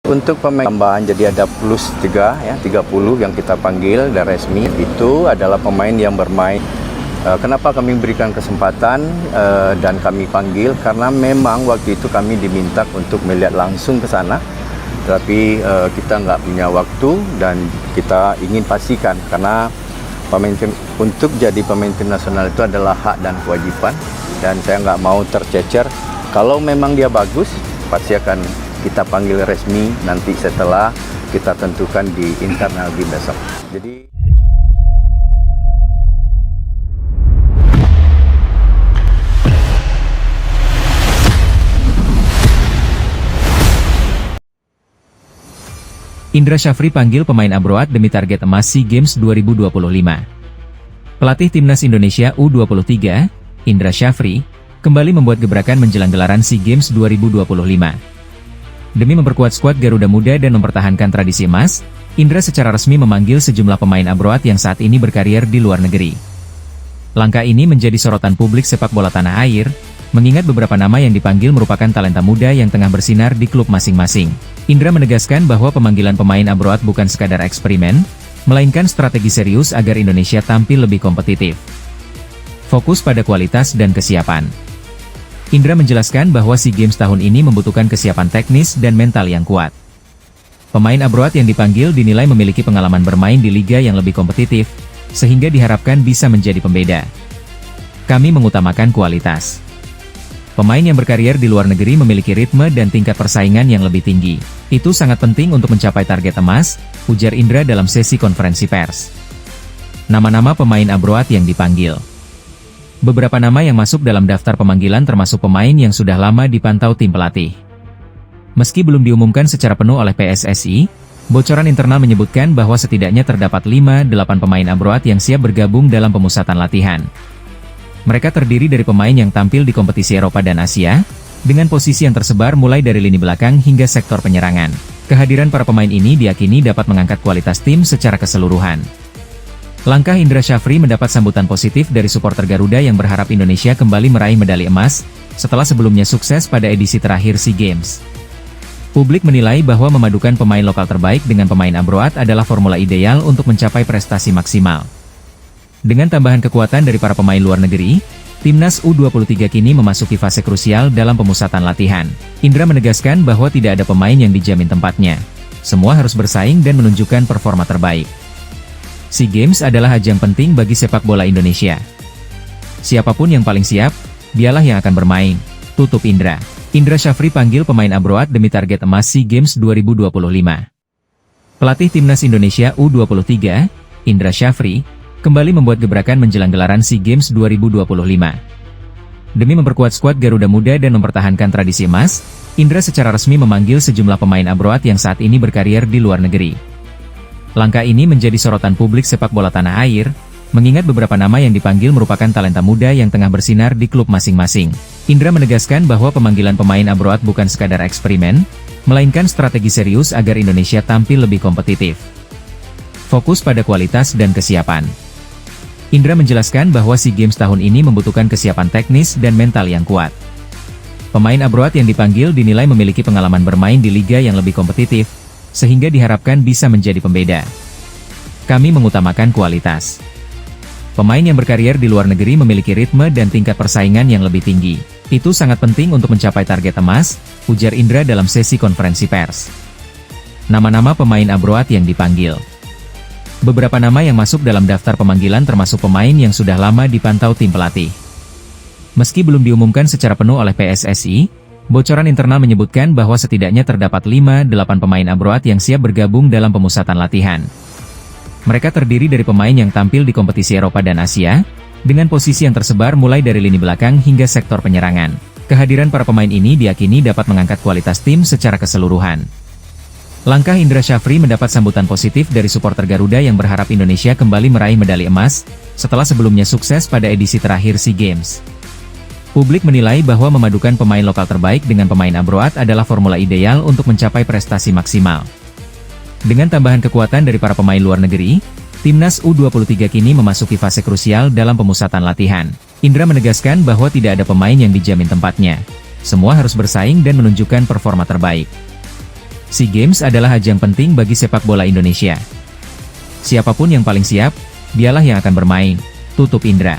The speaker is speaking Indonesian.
Untuk pemain tambahan jadi ada plus 3 ya, 30 yang kita panggil dan resmi itu adalah pemain yang bermain. Kenapa kami berikan kesempatan dan kami panggil? Karena memang waktu itu kami diminta untuk melihat langsung ke sana, tapi kita nggak punya waktu dan kita ingin pastikan karena untuk jadi pemain tim nasional itu adalah hak dan kewajiban, dan saya nggak mau tercecer. Kalau memang dia bagus, pasti akan kita panggil resmi nanti setelah kita tentukan di internal di besok. Jadi Indra Syafri panggil pemain Ambroat demi target emas SEA Games 2025. Pelatih Timnas Indonesia U23, Indra Syafri, kembali membuat gebrakan menjelang gelaran SEA Games 2025. Demi memperkuat skuad Garuda Muda dan mempertahankan tradisi emas, Indra secara resmi memanggil sejumlah pemain Ambroat yang saat ini berkarier di luar negeri. Langkah ini menjadi sorotan publik sepak bola tanah air, mengingat beberapa nama yang dipanggil merupakan talenta muda yang tengah bersinar di klub masing-masing. Indra menegaskan bahwa pemanggilan pemain Ambroat bukan sekadar eksperimen, melainkan strategi serius agar Indonesia tampil lebih kompetitif. Fokus pada kualitas dan kesiapan. Indra menjelaskan bahwa SEA Games tahun ini membutuhkan kesiapan teknis dan mental yang kuat. Pemain Ambroat yang dipanggil dinilai memiliki pengalaman bermain di liga yang lebih kompetitif, sehingga diharapkan bisa menjadi pembeda. Kami mengutamakan kualitas. Pemain yang berkarier di luar negeri memiliki ritme dan tingkat persaingan yang lebih tinggi. Itu sangat penting untuk mencapai target emas, ujar Indra dalam sesi konferensi pers. Nama-nama pemain Ambroat yang dipanggil. Beberapa nama yang masuk dalam daftar pemanggilan termasuk pemain yang sudah lama dipantau tim pelatih. Meski belum diumumkan secara penuh oleh PSSI, bocoran internal menyebutkan bahwa setidaknya terdapat 5-8 pemain Ambroat yang siap bergabung dalam pemusatan latihan. Mereka terdiri dari pemain yang tampil di kompetisi Eropa dan Asia, dengan posisi yang tersebar mulai dari lini belakang hingga sektor penyerangan. Kehadiran para pemain ini diyakini dapat mengangkat kualitas tim secara keseluruhan. Langkah Indra Syafri mendapat sambutan positif dari supporter Garuda yang berharap Indonesia kembali meraih medali emas, setelah sebelumnya sukses pada edisi terakhir SEA Games. Publik menilai bahwa memadukan pemain lokal terbaik dengan pemain Ambroat adalah formula ideal untuk mencapai prestasi maksimal. Dengan tambahan kekuatan dari para pemain luar negeri, Timnas U23 kini memasuki fase krusial dalam pemusatan latihan. Indra menegaskan bahwa tidak ada pemain yang dijamin tempatnya. Semua harus bersaing dan menunjukkan performa terbaik. SEA Games adalah ajang penting bagi sepak bola Indonesia. Siapapun yang paling siap, dialah yang akan bermain, tutup Indra. Indra Syafri panggil pemain Ambroat demi target emas SEA Games 2025. Pelatih Timnas Indonesia U23, Indra Syafri, kembali membuat gebrakan menjelang gelaran SEA Games 2025. Demi memperkuat skuad Garuda Muda dan mempertahankan tradisi emas, Indra secara resmi memanggil sejumlah pemain Ambroat yang saat ini berkarier di luar negeri. Langkah ini menjadi sorotan publik sepak bola tanah air, mengingat beberapa nama yang dipanggil merupakan talenta muda yang tengah bersinar di klub masing-masing. Indra menegaskan bahwa pemanggilan pemain Ambroat bukan sekadar eksperimen, melainkan strategi serius agar Indonesia tampil lebih kompetitif. Fokus pada kualitas dan kesiapan. Indra menjelaskan bahwa SEA Games tahun ini membutuhkan kesiapan teknis dan mental yang kuat. Pemain Ambroat yang dipanggil dinilai memiliki pengalaman bermain di liga yang lebih kompetitif, sehingga diharapkan bisa menjadi pembeda. Kami mengutamakan kualitas. Pemain yang berkarier di luar negeri memiliki ritme dan tingkat persaingan yang lebih tinggi. Itu sangat penting untuk mencapai target emas, ujar Indra dalam sesi konferensi pers. Nama-nama pemain Ambroat yang dipanggil. Beberapa nama yang masuk dalam daftar pemanggilan termasuk pemain yang sudah lama dipantau tim pelatih. Meski belum diumumkan secara penuh oleh PSSI, bocoran internal menyebutkan bahwa setidaknya terdapat 5-8 pemain Ambroat yang siap bergabung dalam pemusatan latihan. Mereka terdiri dari pemain yang tampil di kompetisi Eropa dan Asia, dengan posisi yang tersebar mulai dari lini belakang hingga sektor penyerangan. Kehadiran para pemain ini diyakini dapat mengangkat kualitas tim secara keseluruhan. Langkah Indra Syafri mendapat sambutan positif dari supporter Garuda yang berharap Indonesia kembali meraih medali emas, setelah sebelumnya sukses pada edisi terakhir SEA Games. Publik menilai bahwa memadukan pemain lokal terbaik dengan pemain Ambroat adalah formula ideal untuk mencapai prestasi maksimal. Dengan tambahan kekuatan dari para pemain luar negeri, Timnas U23 kini memasuki fase krusial dalam pemusatan latihan. Indra menegaskan bahwa tidak ada pemain yang dijamin tempatnya. Semua harus bersaing dan menunjukkan performa terbaik. SEA Games adalah ajang penting bagi sepak bola Indonesia. Siapapun yang paling siap, dialah yang akan bermain, tutup Indra.